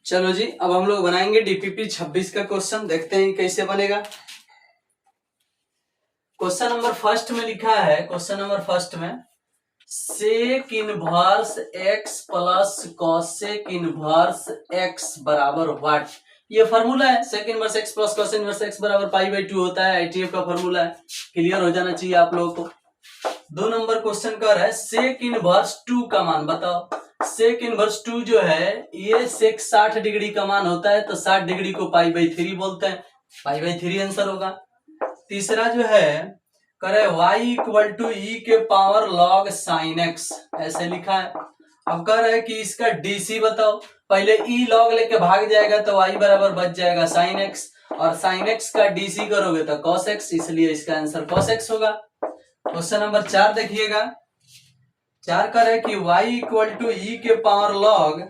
चलो जी, अब हम लोग बनाएंगे डीपीपी 26 का क्वेश्चन। देखते हैं कैसे बनेगा। क्वेश्चन नंबर फर्स्ट में लिखा है, क्वेश्चन नंबर फर्स्ट में sec inverse x plus cosec inverse x बराबर व्हाट। ये फॉर्मूला है, sec inverse x plus cos inverse x बराबर पाई/2 होता है। आईटीएफ का फॉर्मूला है, क्लियर हो जाना चाहिए आप लोगों को। 2 नंबर क्वेश्चन कर रहा है सेक इनवर्स 2 का मान बताओ। सेक इनवर्स 2 जो है ये सेक 60 डिग्री का मान होता है, तो 60 डिग्री को पाई/3 बोलते हैं। पाई/3 आंसर होगा। तीसरा जो है करे y इक्वल टू ई के पावर लॉग साइन एक्स, ऐसे लिखा है। अब कह रहा है कि इसका डीसी बताओ। पहले ई लॉग लेके भाग जाएगा तो y बराबर बच जाएगा साइन एक्स, और साइन एक्स का डीसी करोगे तो कॉस एक्स, इसलिए इसका आंसर कॉस एक्स होगा। क्वेश्चन नंबर 4 देखिएगा। 4 कर है कि y इक्वल टू ई के power log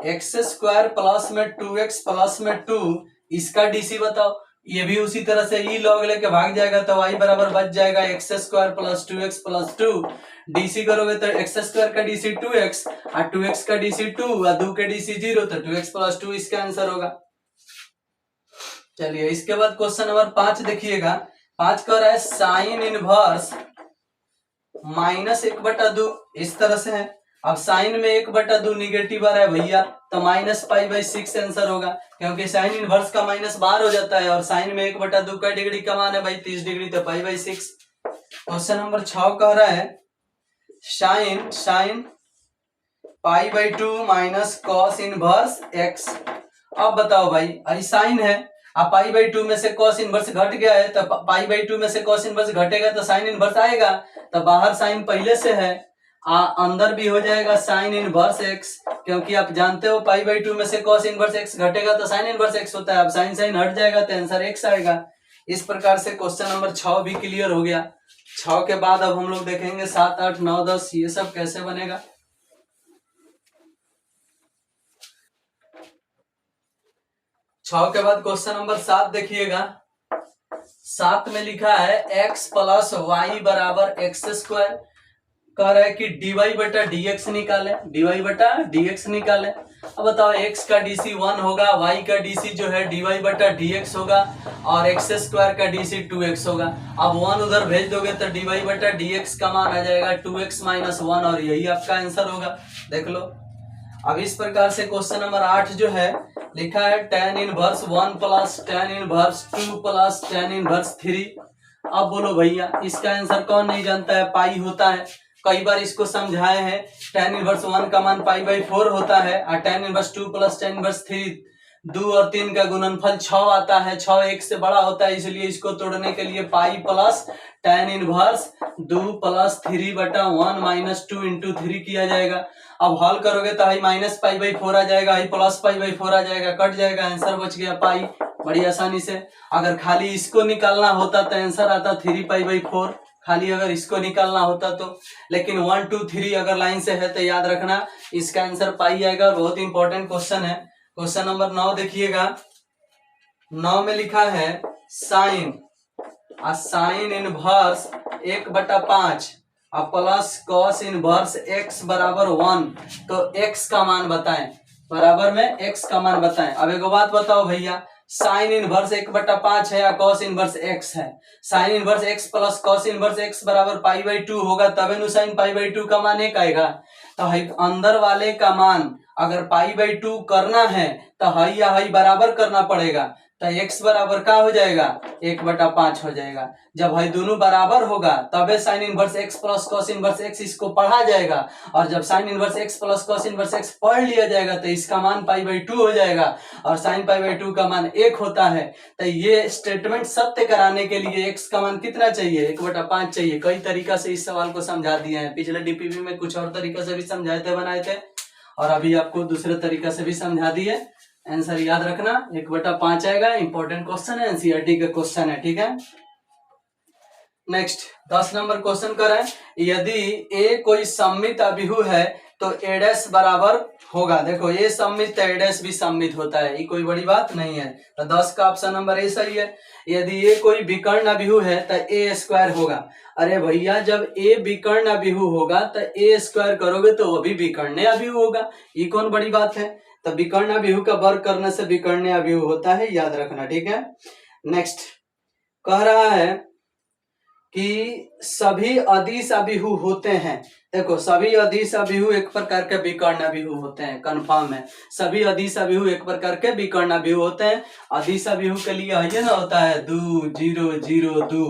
x square plus में 2x प्लस में 2, इसका डीसी बताओ। ये भी उसी तरह से ई लॉग लेके भाग जाएगा तो y बराबर बच जाएगा x square plus 2x plus 2। DC करोगे तो एक्स स्क्वायर का डीसी 2x और 2x का डीसी 2 और 2 के डीसी 0, तो 2x प्लस 2 इसका आंसर होगा। चलिए इसके बाद क्वेश्चन नंबर 5 देखिएगा। 5 कर रहा है साइन इनवर्स -1/2, इस तरह से है। अब साइन में 1/2 निगेटिव आ रहा है भैया, तो -पाई/6 आंसर होगा, क्योंकि साइन इनवर्स का माइनस बाहर हो जाता है और साइन में 1/2 का डिग्री का मान है भाई 30 डिग्री, तो पाई/6। क्वेश्चन नंबर 6 कह रहा है sine pi minus cos inverse x. अब बताओ भाई, आई साइन है, अब पाई/2 में से कॉस इनवर्स घट गया है, तो पाई/2 में से कॉस इनवर्स घटेगा तो साइन इनवर्स आएगा, तो बाहर साइन पहले से है, अंदर भी हो जाएगा साइन इनवर्स एक्स, क्योंकि आप जानते हो पाई/2 में से कॉस इनवर्स एक्स घटेगा तो साइन इनवर्स एक्स होता है। अब साइन साइन हट जाएगा तो आंसर एक्स आएगा। इस प्रकार से क्वेश्चन नंबर 6 भी क्लियर हो गया। 6 के बाद अब हम लोग देखेंगे 7, 8, 9, 10 ये सब कैसे बनेगा। 6 के बाद क्वेश्चन नंबर 7 देखिएगा। 7 में लिखा है x प्लस वाई बराबर एक्स स्क्वायर। कह रहा है कि dy बटा dx निकाले, dy बटा dx निकाले। अब बताओ x का डीसी 1 होगा, y का डीसी जो है dy बटा dx होगा, और एक्स स्क्वायर का डीसी 2x होगा। अब 1 उधर भेज दोगे तो dy बटा dx का मान आ जाएगा 2x माइनस 1, और यही आपका आंसर होगा। देख लो। अब इस प्रकार से क्वेश्चन नंबर 8 जो है लिखा है tan inverse 1 plus tan inverse 2 plus tan inverse 3। अब बोलो भैया, इसका आंसर कौन नहीं जानता है? पाई होता है, कई बार इसको समझाए हैं। tan इनवर्स 1 का मान पाई/4 होता है, और tan inverse 2 plus tan inverse 3, 2 और 3 का गुणनफल 6 आता है। 6 1 से बड़ा होता है, इसलिए इसको तोड़ने के लिए pi plus tan inverse 2 plus 3/1 minus 2 into 3 किया जाएगा। अब हल करोगे तो हाई माइनस पाई/4 आ जाएगा, हाई प्लस पाई/4 आ जाएगा, कट जाएगा, आंसर बच गया पाई, बड़ी आसानी से। अगर खाली इसको निकालना होता तो आंसर आता 3 पाई/4, खाली अगर इसको निकालना होता तो। लेकिन 1 2 3 अगर लाइन से है तो याद रखना इसका आंसर पाई आएगा, और बहुत इंपॉर्टेंट क्वेश्चन है। क्वेश्चन नंबर 9 देखिएगा। 9 में लिखा है sine inverse 1/5 plus cos inverse x बराबर 1, तो x का मान बताएं, बराबर में x का मान बताएं। अब एक बात बताओ भैया, साइन इनवर्स 1/5 है या कॉस इनवर्स x है? Sine inverse x plus cos inverse x बराबर पाई/2 होगा, तबे नु साइन पाई/2 का मान 1 आएगा। तो हाई अंदर वाले का मान अगर पाई/2 करना है तो हाई या हाई बराबर करना पड़ेगा, तो x बराबर का हो जाएगा 1/5 हो जाएगा। जब भाई दोनों बराबर होगा तबे sine inverse x plus cos inverse x इसको पढ़ा जाएगा, और जब sine inverse x plus cos inverse x पढ़ लिया जाएगा तो इसका मान पाई/2 हो जाएगा, और साइन पाई/2 का मान 1 होता है। तो ये स्टेटमेंट सत्य कराने के लिए x का मान कितना चाहिए? 1/5 चाहिए। कई तरीका से इस सवाल को समझा दिए हैं, पिछले डीपीपी में कुछ और तरीका से भी समझाए थे, बनाए थे, और अभी आपको दूसरे तरीका से भी समझा दिए। आंसर याद रखना 1/5 आएगा। इंपॉर्टेंट क्वेश्चन है, एनसीईआरटी का क्वेश्चन है, ठीक है। नेक्स्ट 10 नंबर क्वेश्चन कर रहे हैं, यदि ए कोई सममित अभिहु है तो ए डैश बराबर होगा। देखो ए सममित तो ए डैश भी सममित होता है, ये कोई बड़ी बात नहीं है। तो 10 का ऑप्शन नंबर ए सही है। यदि ए कोई विकर्ण अभिहु है तो ए स्क्वायर होगा। अरे भैया, जब ए विकर्ण अभिहु होगा तो ए स्क्वायर करोगे तो वो भी विकर्ण अभिहु होगा, ये कौन बड़ी बात है। तो विकर्णाभिहु का वर्ग करने से विकर्णाभिहु होता है, याद रखना, ठीक है। नेक्स्ट कह रहा है कि सभी अदिश अभिहु होते हैं। देखो सभी अदिश अभिहु एक प्रकार के विकर्णाभिहु होते हैं, कंफर्म है। सभी अदिश अभिहु एक प्रकार के विकर्णाभिहु होते हैं। अदिश अभिहु के लिए ये ना होता है 2 0 0 2,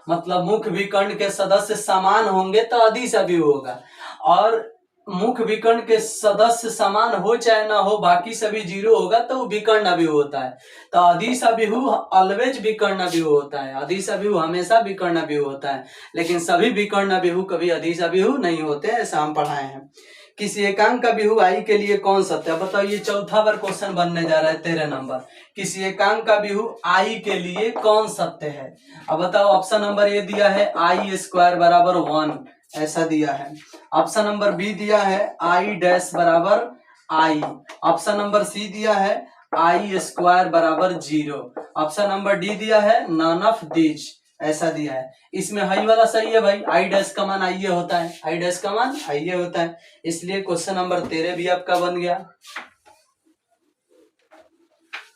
मतलब मुख्य विकर्ण के सदस्य समान होंगे तो अदिश अभिहु होगा, और मुख्य विकर्ण के सदस्य समान हो चाहे ना हो, बाकी सभी जीरो होगा तो वो विकर्णाभिहु होता है। तो अदिश अभिहु ऑलवेज विकर्णाभिहु होता है, अदिश अभिहु हमेशा विकर्णाभिहु होता है, लेकिन सभी विकर्णाभिहु कभी अदिश अभिहु नहीं होते, ऐसा हम पढ़ाए हैं। किसी एकांक का बिहु आई के लिए कौन सत्य है? बताओ, ये चौथा बार क्वेश्चन बनने जा रहा है 13 नंबर। किसी एकांक का बिहु आई के लिए कौन सत्य है? अब बताओ, ऑप्शन नंबर ए दिया है आई स्क्वायर बराबर 1, ऐसा दिया है। ऑप्शन नंबर बी दिया है आई डैश बराबर आई। ऑप्शन नंबर सी दिया है आई स्क्वायर बराबर 0। ऑप्शन नंबर डी दिया है नन ऑफ दीज, ऐसा दिया है। इसमें हाई वाला सही है भाई, आई डैश का मान आई होता है, आई डैश का मान आई होता है, इसलिए क्वेश्चन नंबर 13 भी आपका बन गया।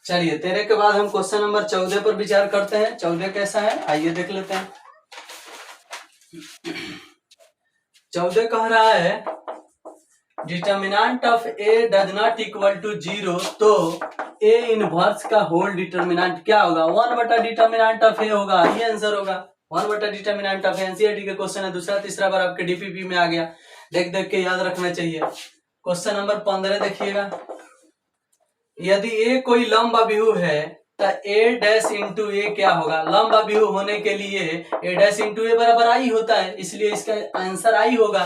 चलिए 13 के बाद हम क्वेश्चन नंबर 14 पर विचार करते हैं। 14 कैसा है, आइए देख लेते हैं। 14 कह रहा है determinant of A does not equal to 0, तो ए इनवर्स का होल डिटर्मिनेंट क्या होगा? 1 बटा डिटर्मिनेंट ऑफ ए होगा, ये आंसर होगा। 1 बटा डिटर्मिनेंट ऑफ एनसीईआरटी का क्वेश्चन है, दूसरा तीसरा बार आपके डीपीपी में आ गया, देख देख के याद रखना चाहिए। क्वेश्चन नंबर 15 देखिएगा, यदि ए कोई लंब अभिहु है तो ए डैश इंटू ए क्या होगा? लंब अभिहु होने के लिए ए डैश इंटू ए बराबर आई होता है, इसलिए इसका आंसर आई होगा।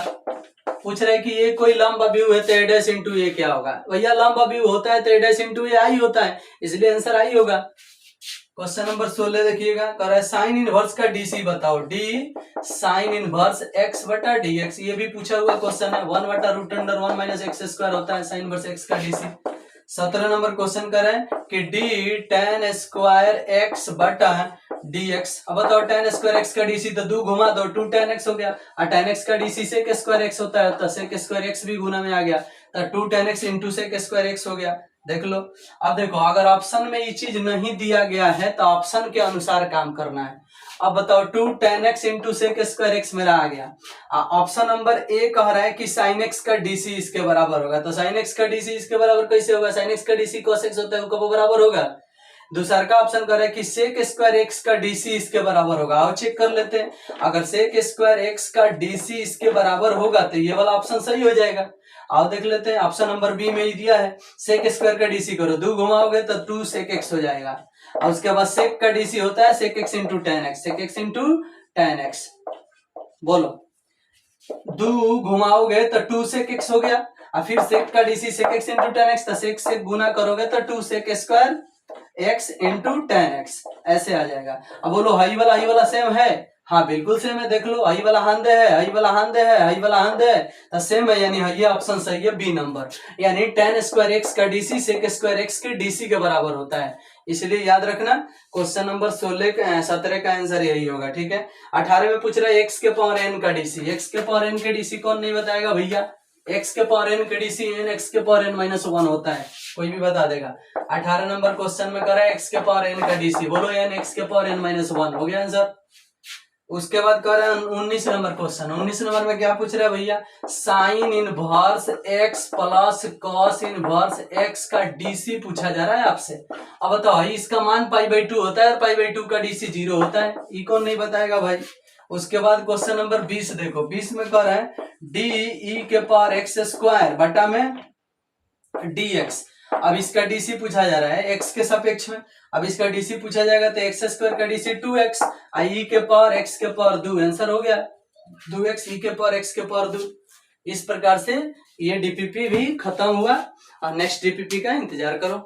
पूछ रहे कि ये कोई लंब अभिहु है तो ए डैश इंटू ए क्या होगा? भैया लंब अभिहु होता है तो ए डैश इंटू ए आई होता है, इसलिए आंसर आई होगा। क्वेश्चन नंबर 16 देखिएगा, कह रहा है साइन इनवर्स का डीसी बताओ। डी साइन इनवर्स एक्स बटा डी एक्स, ये भी पूछा हुआ क्वेश्चन है। 1 बटा root under 1 minus x square होता है साइन इनवर्स एक्स का डीसी। 17 नंबर क्वेश्चन करें कि डी टेन स्क्वायर एक्स बटा डी एक्स। अब बताओ टेन स्क्वायर एक्स का डीसी तो 2 घुमा दो 2 टेन एक्स हो गया, और टेन एक्स का डीसी सेक स्क्वायर एक्स होता है, तो सेक स्क्वायर एक्स भी गुना में आ गया, तो 2 tan x into sec square x हो गया। देख लो, अब देखो अगर ऑप्शन में ये चीज नहीं दिया गया है तो ऑप्शन के अनुसार काम करना है। अब बताओ 2 tan x into sec square x मेरा आ गया। ऑप्शन नंबर ए कह रहा है कि साइन एक्स का डीसी इसके बराबर होगा, तो साइन एक्स का डीसी इसके बराबर कैसे होगा? साइन एक्स का डीसी cos x होता है, वो बराबर होगा। दूसरा का ऑप्शन कह रहा है कि सेक स्क्वायर एक्स का डीसी इसके बराबर होगा। आओ चेक कर लेते हैं, अगर सेक स्क्वायर एक्स का डीसी इसके बराबर होगा तो ये वाला ऑप्शन सही हो जाएगा। आओ देख लेते हैं, ऑप्शन नंबर बी में ही दिया है सेक स्क्वायर का डीसी करो, 2 घुमाओगे तो 2 सेक एक्स हो जाएगा, और उसके बाद सेक का डीसी होता है sec x into tan x, sec x into tan x. बोलो 2 घुमाओगे तो 2 सेक एक्स हो गया, और फिर सेक का DC sec x into tan x, तो सेक से गुना करोगे तो 2 sec square x into tan x, ऐसे आ जाएगा। अब बोलो हाई वाला सेम है? हाँ बिल्कुल सेम है, देख लो हाई वाला हांदे है, हाई वाला हांदे है, हाई वाला हांदे है, तो सेम है, यानी ये ऑप्शन सही है बी नंबर, यानी टेन स्क्वायर एक्स का डीसी सेक स्क्वायर एक्स के डीसी के बराबर होता है। इसलिए याद रखना क्वेश्चन नंबर 17 का आंसर यही होगा, ठीक है। 18 में पूछ रहा है एक्स के पावर एन का डीसी, एक्स के पावर एन के डीसी कौन नहीं बताएगा भैया? एक्स के पावर एन के डीसी एन एक्स के पावर एन माइनस 1 होता है, कोई भी बता देगा। 18 नंबर क्वेश्चन में करा एक्स के पावर एन का डीसी, बोलो एन एक्स के पावर एन माइनस 1 हो गया आंसर। उसके बाद कर रहे हैं 19 नंबर क्वेश्चन। 19 नंबर में क्या पूछ रहा है भैया? Sign inverse x plus cos inverse x का डीसी पूछा जा रहा है आपसे। अब बताओ इसका मान π/2 होता है और π/2 का डीसी 0 होता है, ये कौन नहीं बताएगा भाई। उसके बाद क्वेश्चन नंबर 20 देखो, 20 में कर रहे हैं डी ई के पावर एक्स स्क्वायर बटा में डी एक्स। अब इसका डीसी पूछा जा रहा है एक्स के सापेक्ष में, अब इसका डीसी पूछा जाएगा तो एक्स स्क्वायर का डीसी 2x, ई के पावर एक्स के पावर 2, आंसर हो गया 2x ई के पावर एक्स के पावर 2। इस प्रकार से ये डीपीपी भी खत्म हुआ, और नेक्स्ट डीपीपी का इंतजार करो।